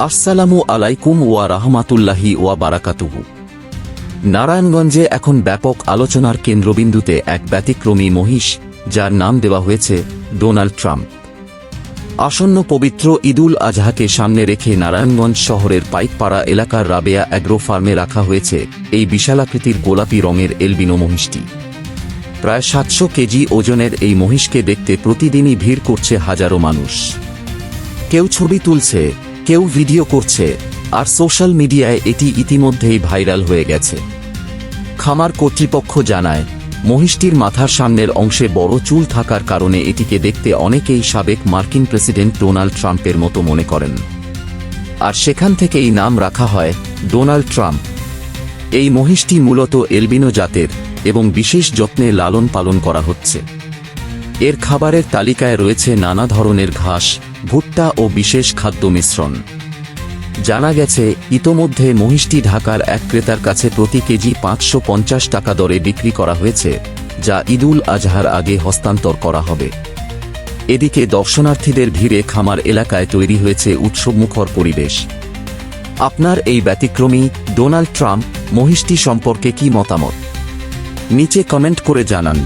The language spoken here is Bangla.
আসসালামু আলাইকুম ওয়া রাহমাতুল্লাহি ওয়া বারাকাতুহু। নারায়ণগঞ্জে এখন ব্যাপক আলোচনার কেন্দ্রবিন্দুতে এক ব্যতিক্রমী মহিষ, যার নাম দেওয়া হয়েছে ডোনাল্ড ট্রাম্প। আসন্ন পবিত্র ঈদুল আজহাকে সামনে রেখে নারায়ণগঞ্জ শহরের পাইকপাড়া এলাকার রাবেয়া অ্যাগ্রো ফার্মে রাখা হয়েছে এই বিশালাকৃতির গোলাপি রঙের এলবিনো মহিষটি। প্রায় ৭০০ কেজি ওজনের এই মহিষকে দেখতে প্রতিদিনই ভিড় করছে হাজারো মানুষ। কেউ ছবি তুলছে, কেউ ভিডিও করছে, আর সোশ্যাল মিডিয়ায় এটি ইতিমধ্যেই ভাইরাল হয়ে গেছে। খামার কর্তৃপক্ষ জানায়, মহিষটির মাথার সামনের অংশে বড় চুল থাকার কারণে এটিকে দেখতে অনেকেই সাবেক মার্কিন প্রেসিডেন্ট ডোনাল্ড ট্রাম্পের মতো মনে করেন, আর সেখান থেকেই নাম রাখা হয় ডোনাল্ড ট্রাম্প। এই মহিষটি মূলত এলবিনো জাতের এবং বিশেষ যত্নে লালন পালন করা হচ্ছে। এর খাবারের তালিকায় রয়েছে নানা ধরনের ঘাস, ভুট্টা ও বিশেষ খাদ্য মিশ্রণ। জানা গেছে, ইতোমধ্যে মহিষটি ঢাকার এক ক্রেতার কাছে প্রতি কেজি ৫৫০ টাকা দরে বিক্রি করা হয়েছে, যা ঈদুল আজহার আগে হস্তান্তর করা হবে। এদিকে দর্শনার্থীদের ভিড়ে খামার এলাকায় তৈরি হয়েছে উৎসবমুখর পরিবেশ। আপনার এই ব্যতিক্রমী ডোনাল্ড ট্রাম্প মহিষটি সম্পর্কে কি মতামত? নিচে কমেন্ট করে জানান।